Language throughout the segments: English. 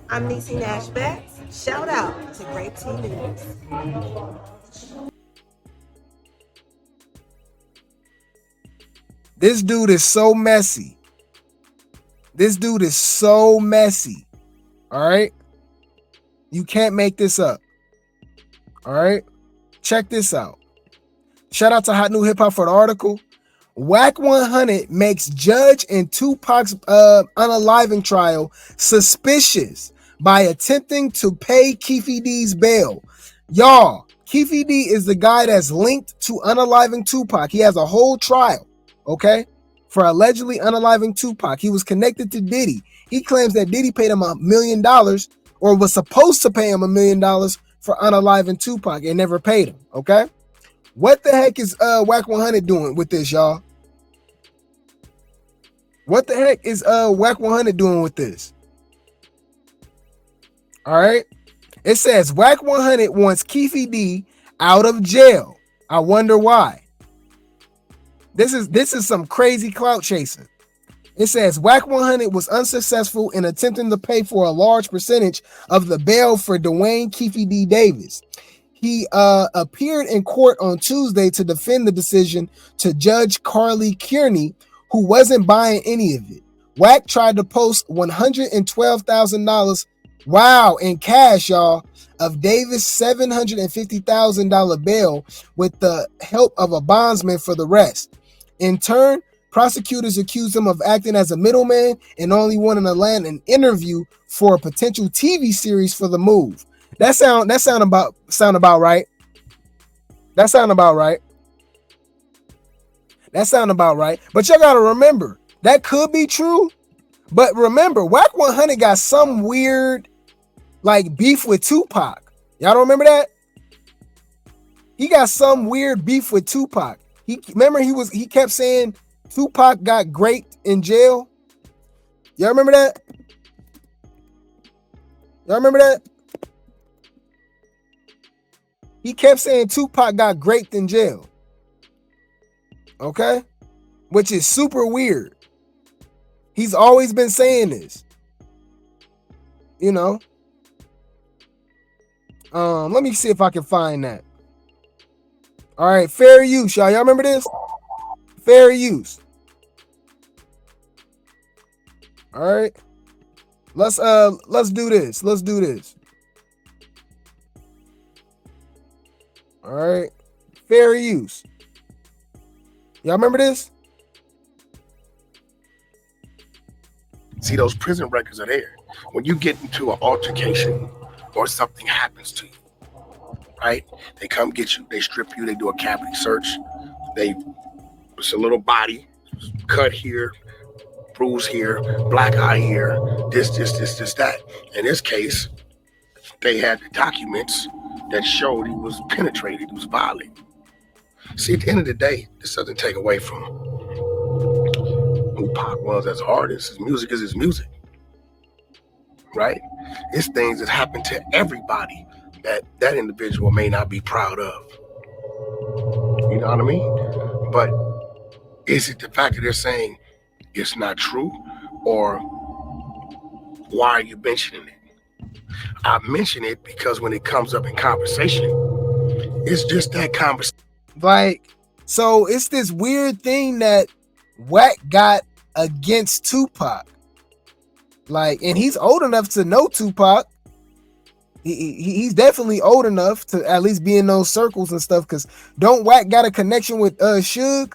I'm Niecy Nash Betts. Shout out to Grape News. This dude is so messy. This dude is so messy. All right? You can't make this up. All right? Check this out. Shout out to Hot New Hip Hop for the article. Wack 100 makes Judge and Tupac's unaliving trial suspicious by attempting to pay Keefe D's bail. Y'all, Keefe D is the guy that's linked to unaliving Tupac. He has a whole trial, okay, for allegedly unaliving Tupac. He was connected to Diddy. He claims that Diddy paid him $1 million or was supposed to pay him $1 million for unaliving Tupac and never paid him, okay? What the heck is Wack 100 doing with this, y'all? What the heck is Wack 100 doing with this? All right. It says Wack 100 wants Keefe D out of jail. I wonder why. This is some crazy clout chasing. It says Wack 100 was unsuccessful in attempting to pay for a large percentage of the bail for Dwayne Keefe D. Davis. He appeared in court on Tuesday to defend the decision to Judge Carly Kearney, who wasn't buying any of it. Wack tried to post $112,000, wow, in cash, y'all, of Davis' $750,000 bail with the help of a bondsman for the rest. In turn, prosecutors accused him of acting as a middleman and only wanting to land an interview for a potential TV series for the move. That sound about right. That sound about right. That sound about right. But y'all gotta remember, that could be true. But remember, Wack 100 got some weird like beef with Tupac. Y'all don't remember that? He got some weird beef with Tupac. He kept saying Tupac got graped in jail. Y'all remember that? Y'all remember that? He kept saying Tupac got graped in jail. Okay? Which is super weird. He's always been saying this. You know? Let me see if I can find that. All right, fair use, y'all. Y'all remember this? Fair use. All right. Let's do this. Let's do this. All right. Fair use. Y'all remember this? See, those prison records are there. When you get into an altercation or something happens to you, right? They come get you, they strip you, they do a cavity search. It's a little body, cut here, bruise here, black eye here, this, that. In this case, they had the documents that showed he was penetrated, he was violated. See, at the end of the day, this doesn't take away from who Pac was as an artist. His music is his music, right? It's things that happen to everybody that individual may not be proud of. You know what I mean? But is it the fact that they're saying it's not true, or why are you mentioning it? I mention it because when it comes up in conversation, it's just that conversation. Like, so it's this weird thing that Wack got against Tupac. Like, and he's old enough to know Tupac. He's definitely old enough to at least be in those circles and stuff. Because don't Wack got a connection with Suge?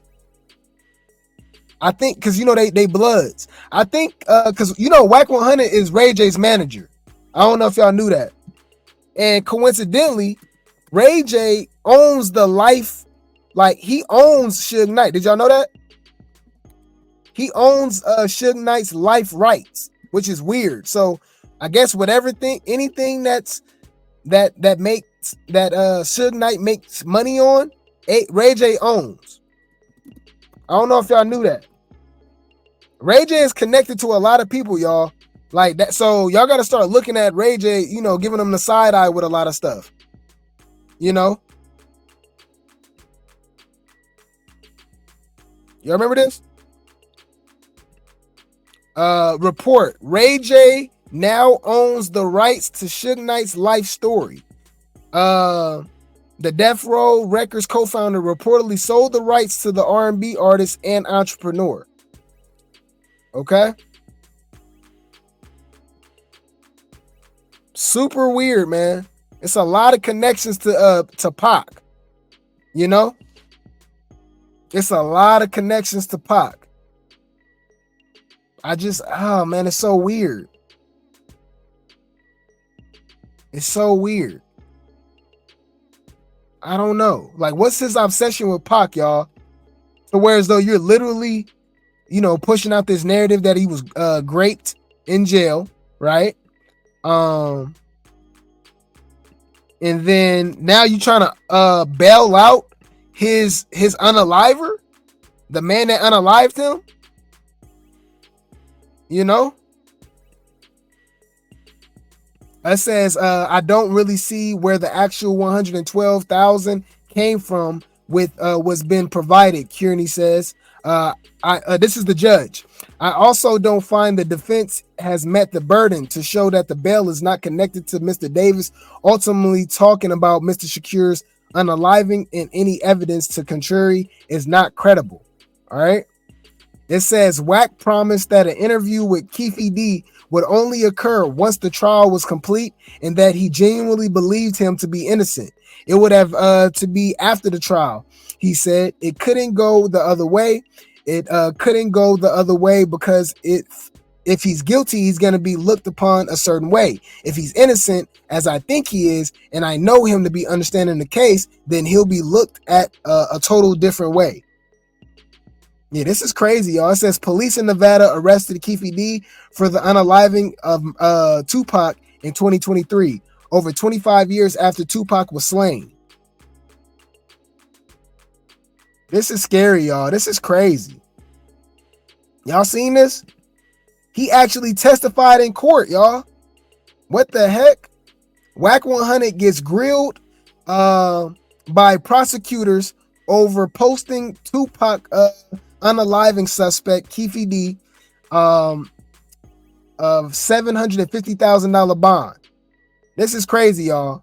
I think because you know they bloods. I think because you know Wack 100 is Ray J's manager. I don't know if y'all knew that. And coincidentally, Ray J owns the life, like he owns Suge Knight. Did y'all know that? He owns Suge Knight's life rights, which is weird. So I guess anything that Suge Knight makes money on, Ray J owns. I don't know if y'all knew that. Ray J is connected to a lot of people, y'all. Like that, so y'all got to start looking at Ray J, you know, giving him the side eye with a lot of stuff. You know? Y'all remember this? Report. Ray J now owns the rights to Suge Knight's life story. The Death Row Records co-founder reportedly sold the rights to the R&B artist and entrepreneur. Okay? Super weird, man. It's a lot of connections to Pac. You know? It's a lot of connections to Pac. Oh man, it's so weird. It's so weird. I don't know. Like, what's his obsession with Pac, y'all? So whereas though you're literally, pushing out this narrative that he was graped in jail, right? And then now you trying to bail out his unaliver, the man that unalived him. It says, I don't really see where the actual 112,000 came from with what's been provided, Kearney says. This is the judge. I also don't find the defense has met the burden to show that the bail is not connected to Mr. Davis ultimately talking about Mr. Shakur's unaliving, and any evidence to contrary is not credible. All right. It says Wack promised that an interview with Keefe D would only occur once the trial was complete and that he genuinely believed him to be innocent. It would have to be after the trial. He said it couldn't go the other way. It couldn't go the other way because if he's guilty, he's going to be looked upon a certain way. If he's innocent, as I think he is, and I know him to be understanding the case, then he'll be looked at a total different way. Yeah, this is crazy, y'all. It says police in Nevada arrested Keefe D for the unaliving of Tupac in 2023, over 25 years after Tupac was slain. This is scary, y'all. This is crazy. Y'all seen this? He actually testified in court, y'all. What the heck? Wack 100 gets grilled by prosecutors over posting Tupac unaliving suspect Keefe D of $750,000 bond. This is crazy, y'all.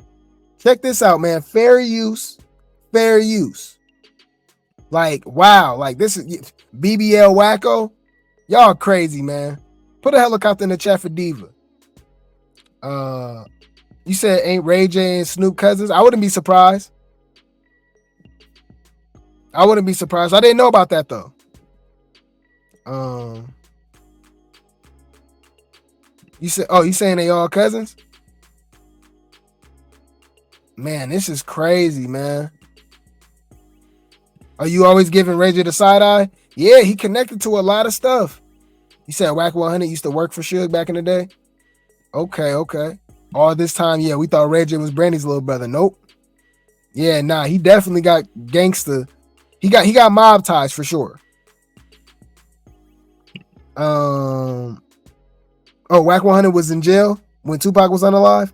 Check this out, man. Fair use. Like, wow. Like, this is BBL Wacko. Y'all crazy, man. Put a helicopter in the chat for Diva. You said ain't Ray J and Snoop cousins? I wouldn't be surprised. I didn't know about that though. You saying they all cousins? Man, this is crazy, man. Are you always giving Ray J the side eye? Yeah, he connected to a lot of stuff. You said Wack 100 used to work for Suge back in the day? Okay. All this time, yeah, we thought Ray J was Brandy's little brother. Nope. Yeah, nah, he definitely got gangster. He got mob ties for sure. Wack 100 was in jail when Tupac was unalive?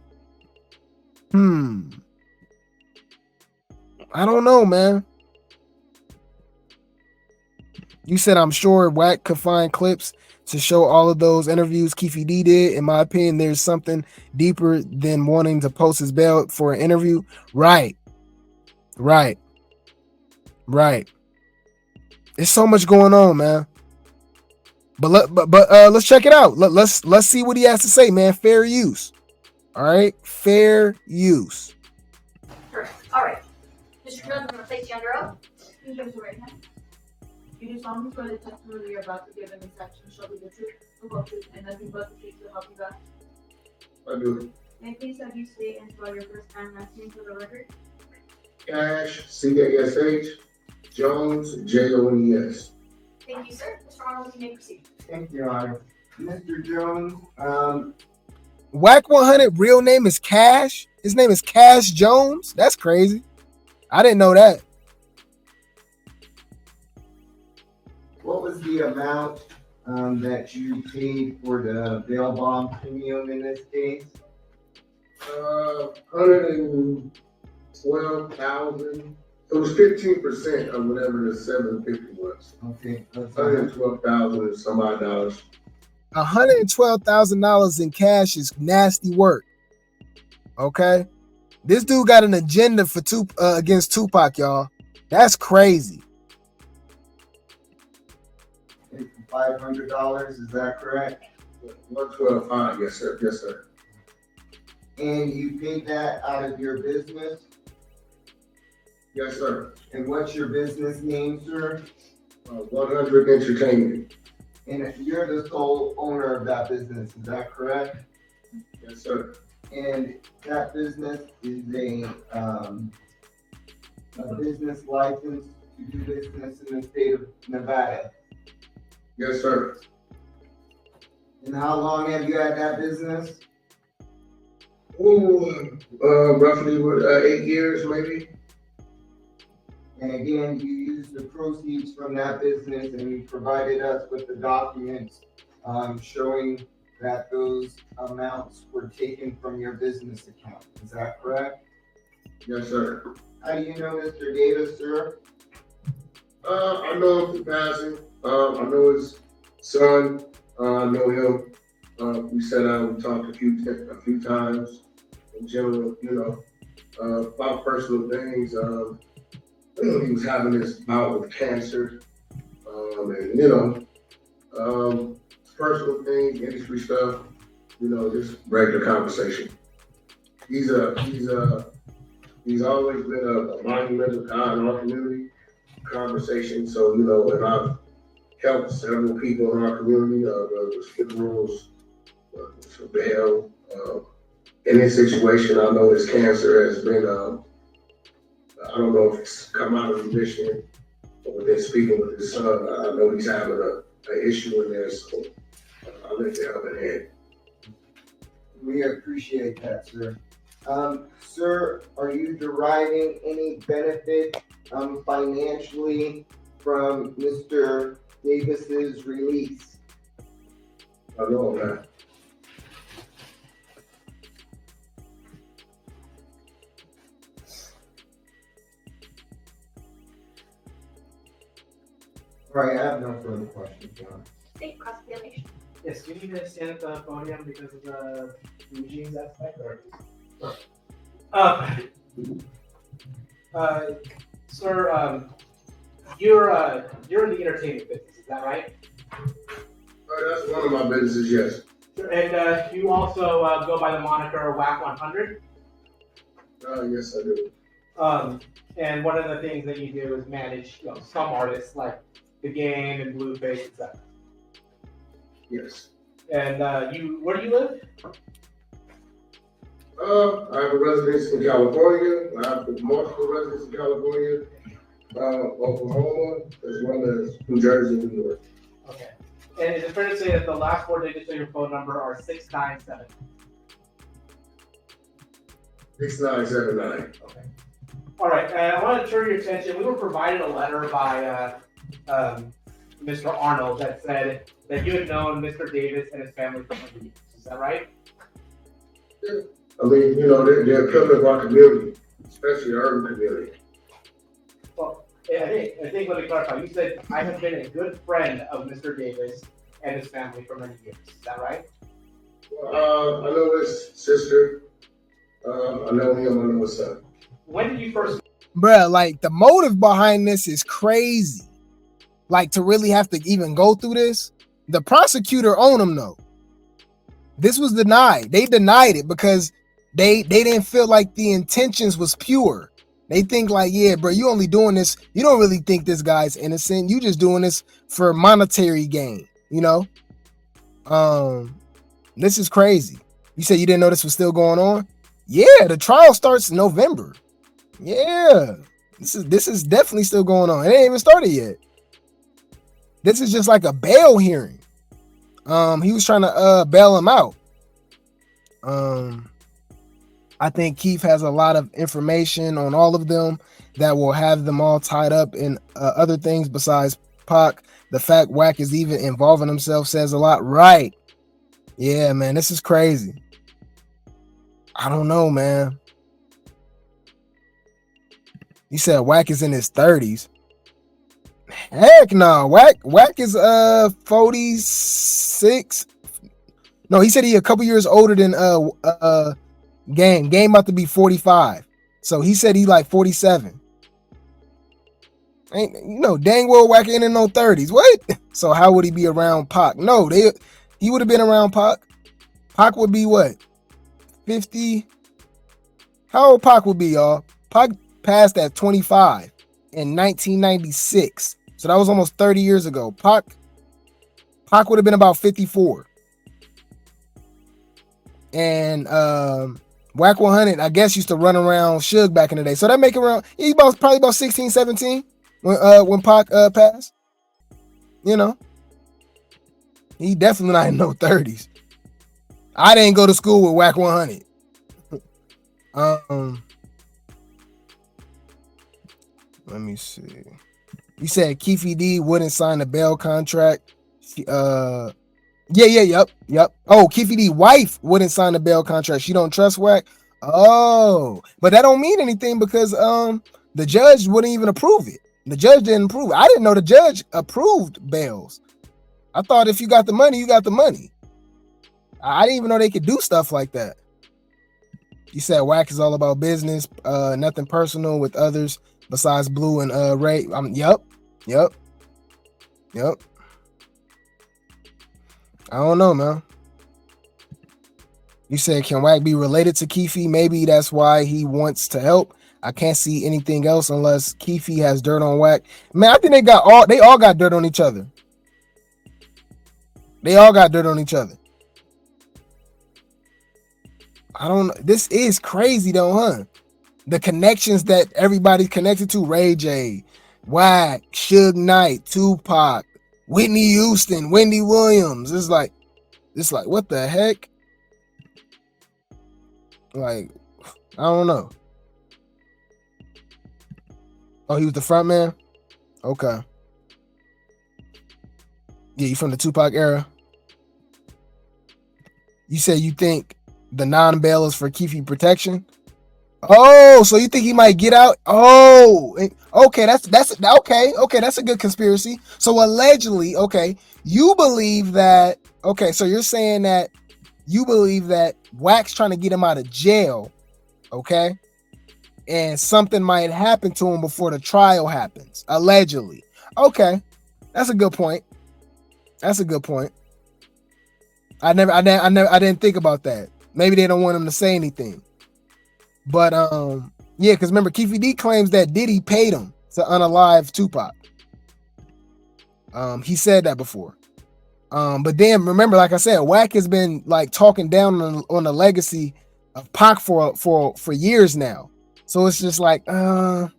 I don't know, man. You said I'm sure Wack could find clips to show all of those interviews Keefe D did. In my opinion, there's something deeper than wanting to post his bail for an interview. Right. There's so much going on, man. But let's check it out. Let's see what he has to say, man. Fair use. All right, fair use. Correct. All right, Mr. Jones, I'm going to place you under oath. Please raise your right hand. You do solemnly swear the testimony you're about to give in this section shall be the truth, the whole truth, and nothing but the truth to help you God. I do. May I please have you state and spell your first and last name for the record? Cash, C-A-S-H, Jones, J-O-N-E-S. Thank you, sir. Mr. Arnold, you may proceed. Thank you, Your Honor. Mr. Jones, Wack 100 real name is Cash. His name is Cash Jones. That's crazy. I didn't know that. what was the amount that you paid for the bail bond premium in this case? 112,000. It was 15% of whatever the 750 was. Okay. 112,000 and some odd dollars. $112,000 in cash is nasty work. Okay, this dude got an agenda for against Tupac, y'all. That's crazy. $500, is that correct? 112.5, yes sir, yes sir. And you paid that out of your business? Yes sir. And what's your business name, sir? 100 Entertainment. And you're the sole owner of that business, is that correct? Yes sir. And that business is a business license to do business in the state of Nevada. Yes sir. And how long have you had that business? Roughly 8 years maybe. And again, you used the proceeds from that business and you provided us with the documents showing that those amounts were taken from your business account. Is that correct? Yes sir. How do you know Mr. Davis, sir? I know him through passing. I know his son. I know him. We sat down and talked a few times. In general, about personal things. He was having this bout with cancer, and personal things, industry stuff. Just regular conversation. He's always been a monumental guy in our community. Conversation. So and I've helped several people in our community, whether it was funerals, for bail. In this situation, I know his cancer has been, I don't know if it's come out of remission, but within speaking with his son, I know he's having an issue in there, so I'll let you have it in. We appreciate that, sir. Sir, are you deriving any benefit financially from Mr. Davis's release? I know that. All right, I have no further questions, John. State cross-examination. Yes, you need to stand at the podium because of the Eugene's aspect. Sir, you're in the entertainment business, is that right? That's one of my businesses, yes. And you also go by the moniker Wack 100. Yes, I do. And one of the things that you do is manage, some artists like The Game and Blueface, etc. Yes. And where do you live? I have a residence in California. I have multiple residences in California, Oklahoma, as well as New Jersey and New York. Okay. And is it fair to say that the last 4 digits of your phone number are 697? 6979. Okay. All right. I want to turn your attention. We were provided a letter by Mr. Arnold that said that you had known Mr. Davis and his family for 20 years. Is that right? Yeah. I mean, they're a pillar of our community, especially the urban community. Well, I think let me clarify. You said I have been a good friend of Mr. Davis and his family for many years. Is that right? I know his sister. I know him. I know his son. When did you first? Bruh, like the motive behind this is crazy. Like to really have to even go through this. The prosecutor owned him though. This was denied. They denied it because they didn't feel like the intentions was pure. They think like, yeah, bro, you only doing this. You don't really think this guy's innocent. You just doing this for monetary gain, This is crazy. You said you didn't know this was still going on? Yeah, the trial starts in November. Yeah. This is definitely still going on. It ain't even started yet. This is just like a bail hearing. He was trying to bail him out. I think Keith has a lot of information on all of them that will have them all tied up in other things besides Pac. The fact Wack is even involving himself says a lot. Right. Yeah, man, this is crazy. I don't know, man. He said Wack is in his 30s. Heck no. Wack is 46, No, he said he a couple years older than Game. Game about to be 45. So he said he like 47. Ain't dang well Wack ain't in no 30s. What? So how would he be around Pac? No, he would have been around Pac. Pac would be what? 50. How old Pac would be, y'all? Pac passed at 25 in 1996. So that was almost 30 years ago. Pac would have been about 54. And Wack 100, I guess, used to run around Suge back in the day. So that make around, probably about 16, 17 when Pac passed. He definitely not in no 30s. I didn't go to school with Wack 100. Let me see. You said Keefe D wouldn't sign the bail contract. Yep. Oh, Keefe D wife wouldn't sign the bail contract. She don't trust Wack. Oh, but that don't mean anything because the judge wouldn't even approve it. The judge didn't approve it. I didn't know the judge approved bails. I thought if you got the money, you got the money. I didn't even know they could do stuff like that. You said Wack is all about business, nothing personal with others besides Blue and Ray. Yep. I don't know, man. You said, can Wack be related to Keefe? Maybe that's why he wants to help. I can't see anything else unless Keefe has dirt on Wack. Man, I think they all got dirt on each other. They all got dirt on each other. I don't know. This is crazy though, huh? The connections that everybody's connected to: Ray J, Wack, Suge Knight, Tupac, Whitney Houston, Wendy Williams. It's like what the heck? Like, I don't know. Oh, he was the front man? Okay. Yeah, you from the Tupac era? You said you think the non-bail is for Keefe protection? Oh, so you think he might get out? Oh, okay, that's okay. Okay, that's a good conspiracy. So allegedly, okay, you believe that, okay, so you're saying that you believe that Wack's trying to get him out of jail, okay? And something might happen to him before the trial happens, allegedly. Okay, that's a good point. That's a good point. I didn't think about that. Maybe they don't want him to say anything. But yeah, because remember, Keefe D claims that Diddy paid him to unalive Tupac. He said that before. But then remember, like I said, Wack has been like talking down on the legacy of Pac for years now. So it's just like, I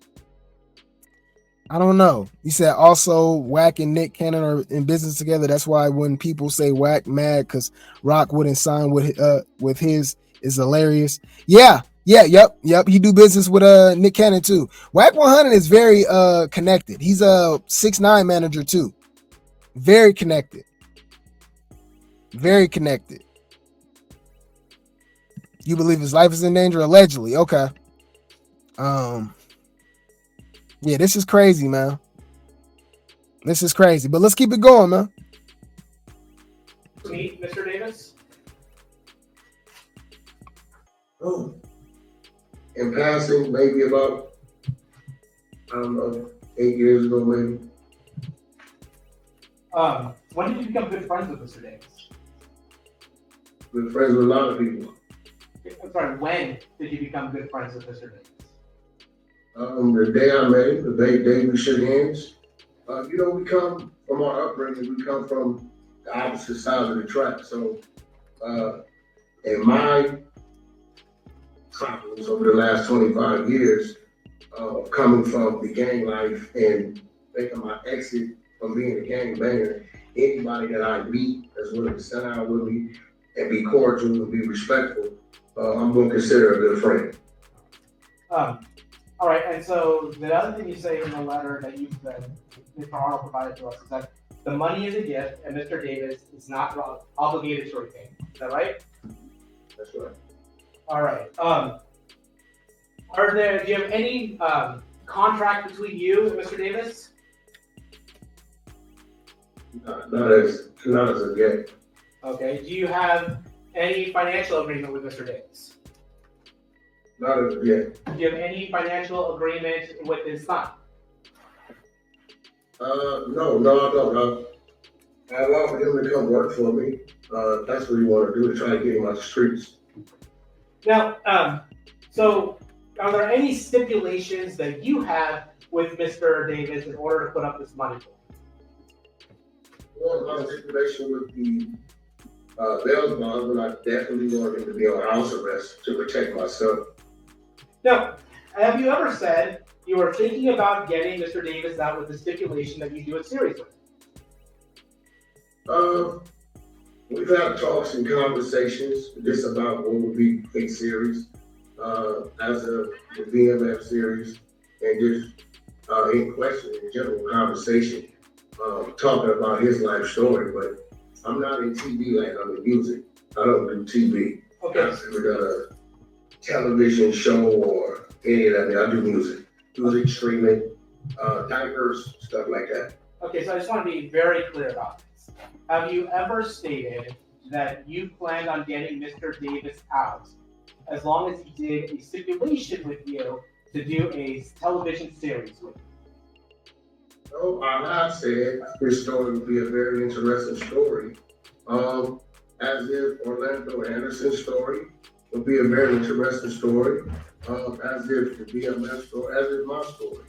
don't know. He said also Wack and Nick Cannon are in business together. That's why when people say Wack mad because Rock wouldn't sign with his is hilarious. Yeah. Yep. He do business with Nick Cannon too. Wack 100 is very connected. He's a 6ix9ine manager too. Very connected. Very connected. You believe his life is in danger? Allegedly. Okay. Yeah, this is crazy, man. This is crazy. But let's keep it going, man. Meet Mr. Davis. Oh. In passing, maybe about, I don't know, 8 years ago, maybe. When did you become good friends with Mr. Davis? Good friends with a lot of people. I'm sorry, when did you become good friends with Mr. Davis? The day I met him, the day we shook hands. We come from our upbringing, we come from the opposite sides of the track. So, in my travels over the last 25 years, coming from the gang life and making my exit from being a gang banger, anybody that I meet that's willing to sit down with me and be cordial and be respectful, I'm going to consider a good friend. All right, and so the other thing you say in the letter that Mr. Arnold provided to us is that the money is a gift and Mr. Davis is not obligated to repay. Is that right? That's right. All right. Do you have any contract between you and Mr. Davis? Not as a gift. Okay. Do you have any financial agreement with Mr. Davis? Not as of yet. Do you have any financial agreement with his son? No, I don't. I want for him to come work for me. That's what he want to do, to try to get him out the streets. Now, so are there any stipulations that you have with Mr. Davis in order to put up this money for? Well, my stipulation would be bail bond, but I definitely want him to be on house arrest to protect myself. Now, have you ever said you were thinking about getting Mr. Davis out with the stipulation that you do it seriously? We've had talks and conversations just about what would be a series, as a the VMF series, and just in question, in general conversation, talking about his life story. But I'm not in TV land, I'm in music. I don't do TV. Okay. I've never done a television show or any of that. I do music streaming, diverse stuff like that. Okay, so I just want to be very clear about this. Have you ever stated that you planned on getting Mr. Davis out as long as he did a stipulation with you to do a television series with you? No, I have said this story would be a very interesting story. As if Orlando Anderson's story would be a very interesting story. As if the BMS story, as if my story.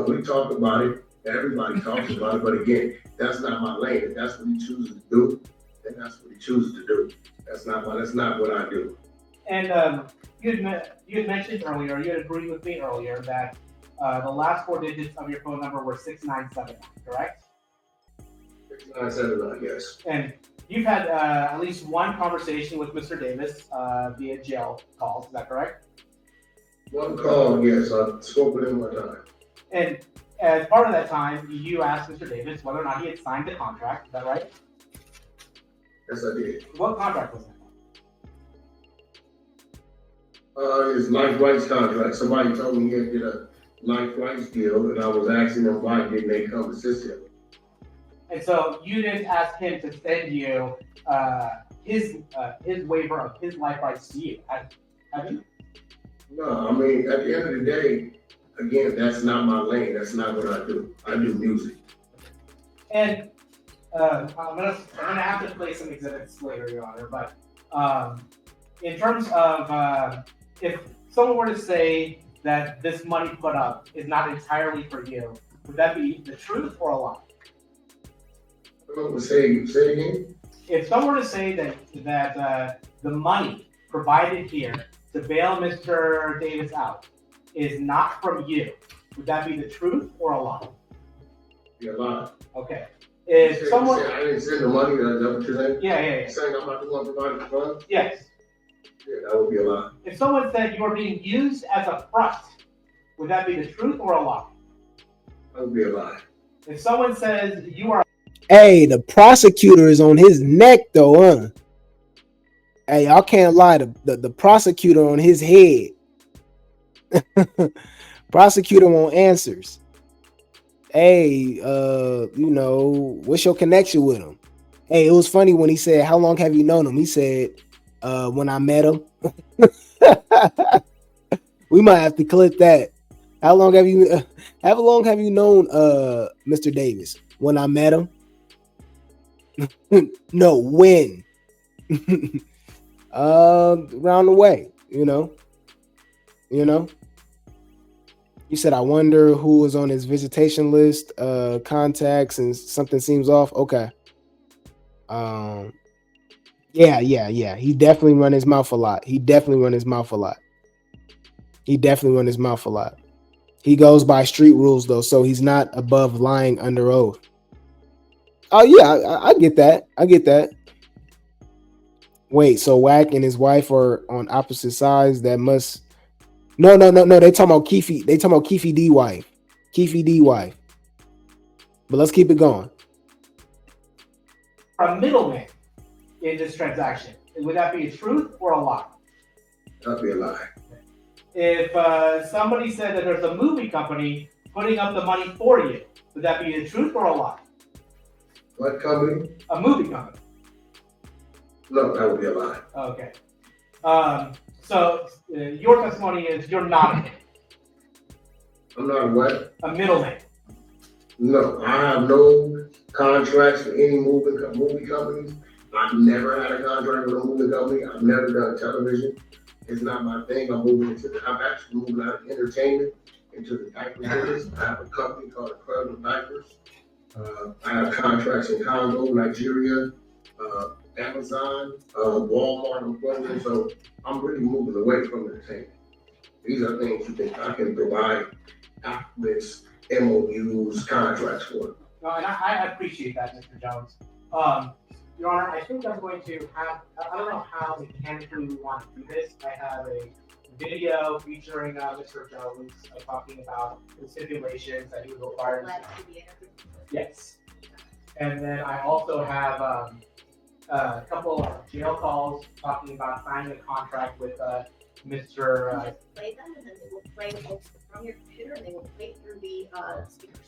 We talk about it, everybody talks about it, but again, that's not my lane. If that's what he chooses to do, then that's what he chooses to do. That's not what I do. And you had mentioned earlier, you had agreed with me earlier that the last four digits of your phone number were 6979, correct? 6979, yes. And you've had at least one conversation with Mr. Davis via jail calls, is that correct? One call, yes. I spoke with him one time. And as part of that time, you asked Mr. Davis whether or not he had signed the contract, is that right? Yes, I did. What contract was that? His life rights contract. Somebody told me he had did a life rights deal, and I was asking them why didn't they come assist him. And so you didn't ask him to send you his waiver of his life rights to you, have you? No, I mean, at the end of the day, again, that's not my lane. That's not what I do. I do music. And I'm gonna have to play some exhibits later, Your Honor. But in terms of if someone were to say that this money put up is not entirely for you, would that be the truth or a lie? Say again? If someone were to say that the money provided here to bail Mr. Davis out is not from you, would that be the truth or a lie? Be a lie. Okay. If someone, I didn't send the money. That's what you're saying? yeah. Saying I'm not the one providing the funds? Yes. Yeah, that would be a lie. If someone said you are being used as a front, would that be the truth or a lie? That would be a lie. If someone says you are, Hey, the prosecutor is on his neck though, huh? Hey, I can't lie. The prosecutor on his head. Prosecutor want answers. Hey, what's your connection with him? Hey, it was funny when he said, "How long have you known him?" He said, "When I met him." We might have to clip that. How long have you known Mr. Davis? When I met him. No, when. Around the way, you know. You said, I wonder who was on his visitation list, contacts, and something seems off. Okay. Yeah. He definitely run his mouth a lot. He goes by street rules though, so he's not above lying under oath. Oh yeah, I get that. Wait, so Wack and his wife are on opposite sides? That must no. They talking about Keefe. They talking about Keefe D wife. But let's keep it going. a middleman in this transaction. Would that be a truth or a lie? That'd be a lie. If somebody said that there's a movie company putting up the money for you, would that be the truth or a lie? What company? A movie company. No, that would be a lie. Okay. So your testimony is you're not a middleman. I'm not a what? A middleman. No, I have no contracts with any movie companies. I've never had a contract with a movie company. I've never done television. It's not my thing. I'm actually moving out of entertainment into the diaper business. I have a company called Incredible Diapers. I have contracts in Congo, Nigeria, Amazon, Walmart, and clothing. So I'm really moving away from entertainment. These are things you think I can provide outlets, MOUs, contracts for. No, and I appreciate that, Mr. Jones. Your Honor, I think I'm going to have, I don't know how mechanically we want to do this. I have a video featuring Mr. Jones talking about the stipulations that he was required. Yes. And then I also have a couple of jail calls talking about signing a contract with Mr. Play them, and then they will play from your computer, and they will play through the speakers.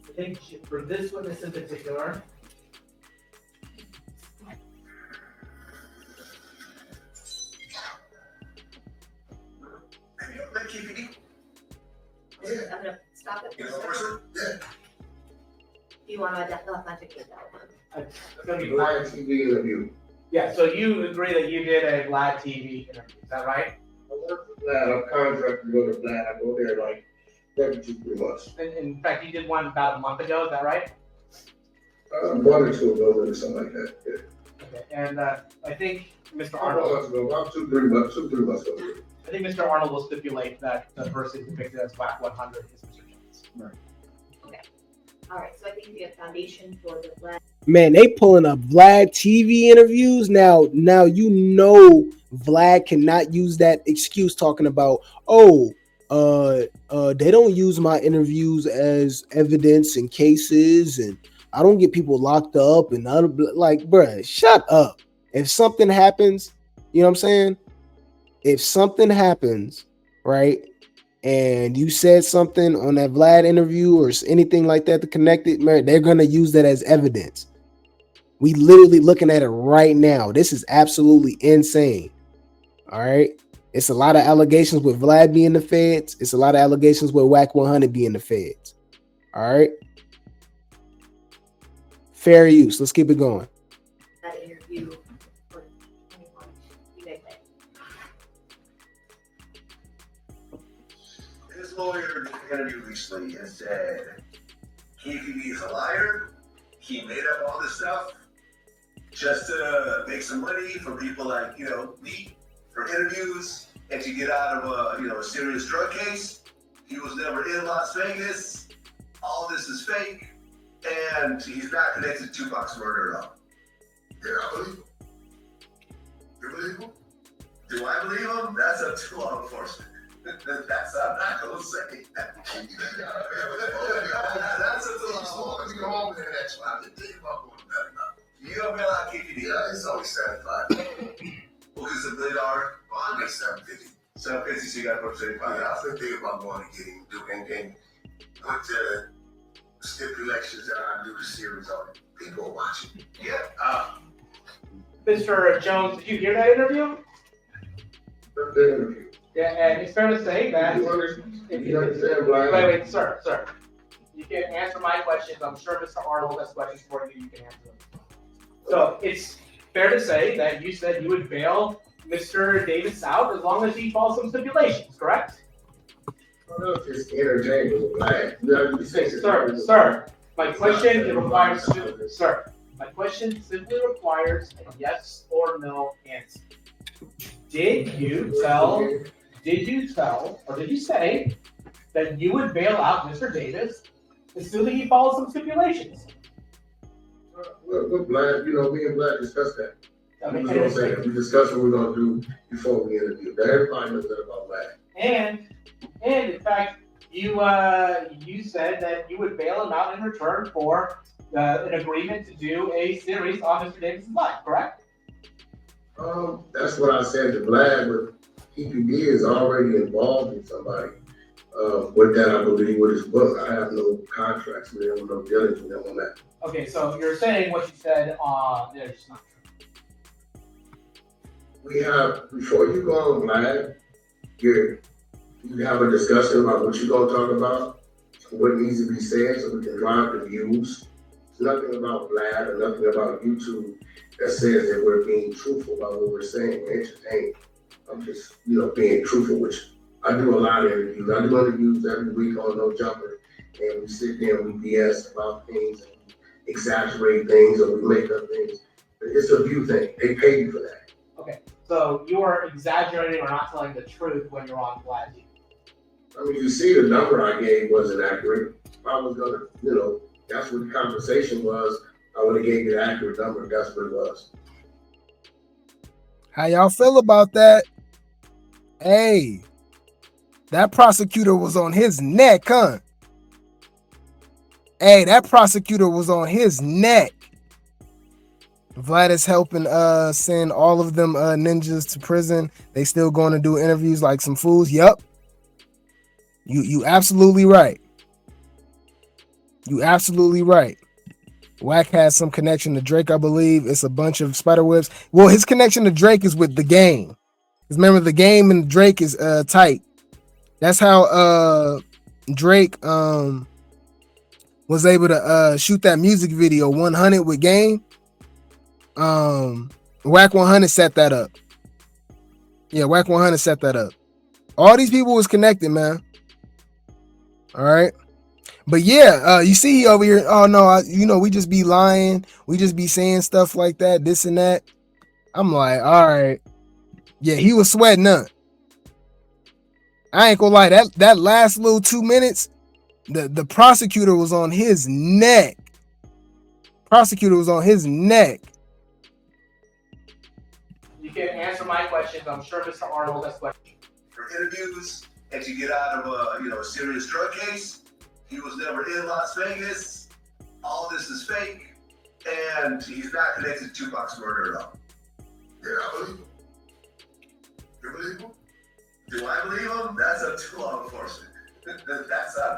I think for this witness in particular, I'm gonna stop it. Do you want to authenticate that one? it's gonna be Live TV interview. Yeah, so you agree that you did a live TV interview, is that right? I work for Vlad. I'm contracted to go to Vlad. I go there like every 2-3 months. In fact, you did one about a month ago, is that right? 1 or 2 ago, or something like that. Yeah. Okay, and I think Mr. About Arnold, about 2-3 months ago. I think Mr. Arnold will stipulate that the person depicted as Wack 100 is Mr. Jones. Right. Okay. All right. So I think we have foundation for the Vlad. Man, they pulling up Vlad TV interviews now. Now you know Vlad cannot use that excuse talking about, they don't use my interviews as evidence in cases, and I don't get people locked up and other, like, bruh, shut up. If something happens, you know what I'm saying? If something happens, right, and you said something on that Vlad interview or anything like that to connect it, man, they're gonna use that as evidence. We literally looking at it right now. This is absolutely insane. All right. It's a lot of allegations with Vlad being the feds. It's a lot of allegations with Wack 100 being the feds. All right. Fair use. Let's keep it going. That interview for 21. You may say. His lawyer did an interview recently and said KPB is a liar. He made up all this stuff just to make some money for people like, me, for interviews and to get out of a serious drug case. He was never in Las Vegas. All this is fake. And he's not connected to Tupac's murder at all. Yeah, I believe him. You believe him? Do I believe him? That's up to law enforcement. That's I'm not gonna say. That's up to law enforcement. You go home in the next one. You gonna bail out KPD? Yeah, it's always 75. Well, because the $1 billion bond makes 750. 750, so you got to put 75. Yeah, I was thinking about going and getting and put the stipulations that I do the series on it. People are watching. Yeah. Mr. Jones, did you hear that interview? The interview. Yeah, and it's fair to say that. You understand, Brian? Wait, sir. You can answer my questions. I'm sure Mr. Arnold has questions for you. You can answer them. So it's fair to say that you said you would bail Mr. Davis out as long as he follows some stipulations, correct? I don't know if it's entertainment, Brian. Sir, my question simply requires a yes or no answer. Did you say that you would bail out Mr. Davis assuming he follows some stipulations? We're glad, me and Vlad discussed that. Okay, We discussed what we're going to do before we interview. Everybody knows that about Vlad. And in fact, you said that you would bail him out in return for an agreement to do a series on Mr. Davis' life, correct? That's what I said to Vlad, but PPD is already involved in somebody. With that, I believe with his book, I have no contracts with him, no dealings with him on that. Okay, so you're saying what you said on there, just not true. We have, before you go on live, you have a discussion about what you're going to talk about, what needs to be said so we can drive the views. It's nothing about Vlad or nothing about YouTube that says that we're being truthful about what we're saying, we're entertaining. I'm just, being truthful, which I do a lot of interviews. I do interviews every week on No Jumper, and we sit there and we BS about things, and we exaggerate things, or we make up things. But it's a view thing. They pay you for that. Okay, so you are exaggerating or not telling the truth when you're on Vlad TV. I mean, you see the number I gave wasn't accurate. If I was gonna, that's what the conversation was, I would have gave you the accurate number if that's what it was. How y'all feel about that? Hey, that prosecutor was on his neck, huh? Hey, that prosecutor was on his neck. Vlad is helping send all of them ninjas to prison. They still going to do interviews like some fools. Yup. You absolutely right. You absolutely right. Wack has some connection to Drake, I believe. It's a bunch of spider webs. Well, his connection to Drake is with the game. Because remember, the game and Drake is tight. That's how Drake was able to shoot that music video 100 with Game. Wack 100 set that up. Yeah, Wack 100 set that up. All these people was connected, man. All right. But yeah, you see over here, oh no, we just be lying. We just be saying stuff like that, this and that. I'm like, all right. Yeah, he was sweating up. I ain't gonna lie, that last little 2 minutes, the prosecutor was on his neck. Prosecutor was on his neck. You can answer my questions. I'm sure Mr. Arnold has questions. For interviews and to get out of a serious drug case, he was never in Las Vegas. All this is fake, and he's not connected to Tupac's murder at all. Yeah, I believe him. You believe him? Do I believe him? That's up to law enforcement. That's I'm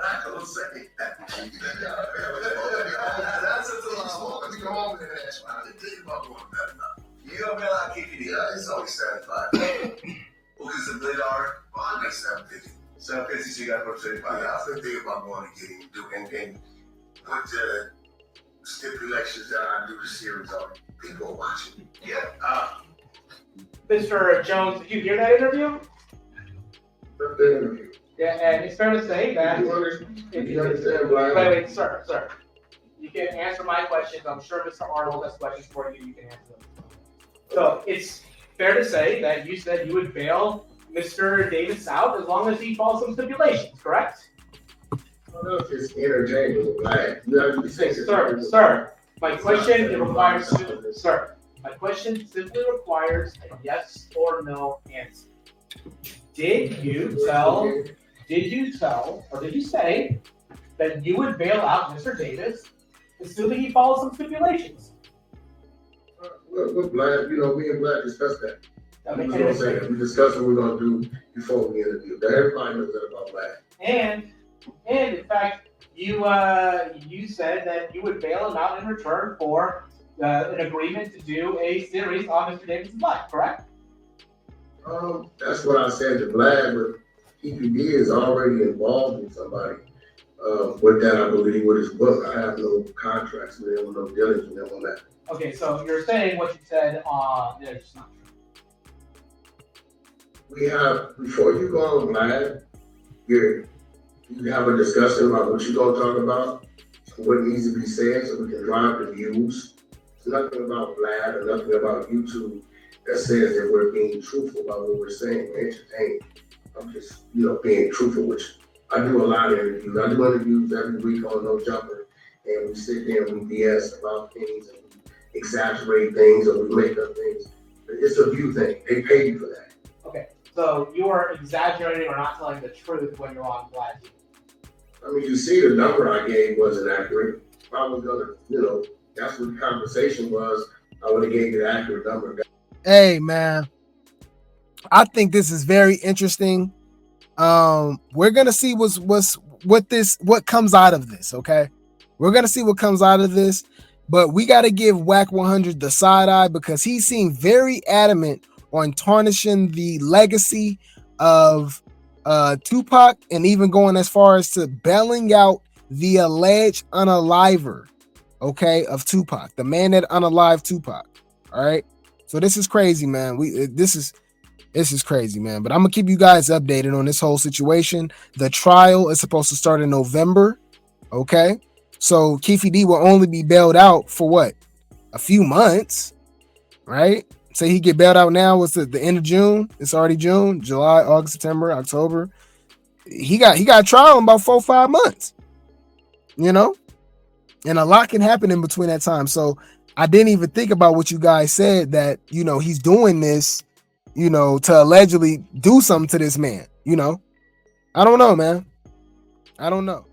not gonna say. That's up to law enforcement. Come on, man. You don't bail out KPD. Yeah, it's only 75. Well, because the LLER, I make 750. 750, so you got to put 35. Yeah, I was thinking about going and getting and with the stipulations that I do the series on. People are watching. Yeah. Mr. Jones, did you hear that interview? The interview. Yeah, and it's fair to say that. You understand, Brian? Wait, sir. You can answer my questions. I'm sure Mr. Arnold has questions for you. You can answer them. So it's fair to say that you said you would bail Mr. Davis out as long as he follows some stipulations, correct? I don't know if it's entertaining or black. Sir, my question simply requires a yes or no answer. Did you say that you would bail out Mr. Davis, assuming he follows some stipulations? Look, Vlad, me and Vlad discussed that. Okay, we discussed what we're going to do before we interview. Everybody knows that about Vlad. And in fact, you said that you would bail him out in return for an agreement to do a series on Mr. Davis' life, correct? That's what I said to Vlad, but EPD is already involved with somebody. With that, I believe with his book, I have no contracts with him, no dealings with him on that. Okay, so you're saying what you said on there, just not true. We have, before you go on live, you have a discussion about what you're going to talk about, what needs to be said so we can drive the views. It's nothing about Vlad or nothing about YouTube that says that we're being truthful about what we're saying, we're entertaining. I'm just, being truthful, which I do a lot of interviews. I do interviews every week on No Jumper, and we sit there and we BS about things, and we exaggerate things, or we make up things. But it's a view thing. They pay you for that. Okay, so you are exaggerating or not telling the truth when you're on Vlad TV. I mean, you see the number I gave wasn't accurate. If I was gonna, that's what the conversation was, I would have gave you the accurate number. Hey, man, I think this is very interesting. We're gonna see what comes out of this. Okay, we're gonna see what comes out of this, but we got to give Wack 100 the side eye because he seemed very adamant on tarnishing the legacy of Tupac, and even going as far as to bailing out the alleged unaliver, okay, of Tupac, the man that unalived Tupac. All right, so this is crazy, man. This is crazy, man. But I'm gonna keep you guys updated on this whole situation. The trial is supposed to start in November. Okay, so Keefe D will only be bailed out for what? A few months, right? Say he get bailed out now. What's the end of June? It's already June, July, August, September, October. He got a trial in about 4 or 5 months. You know, and a lot can happen in between that time. So I didn't even think about what you guys said, that, you know, he's doing this, you know, to allegedly do something to this man. You know, I don't know, man. I don't know.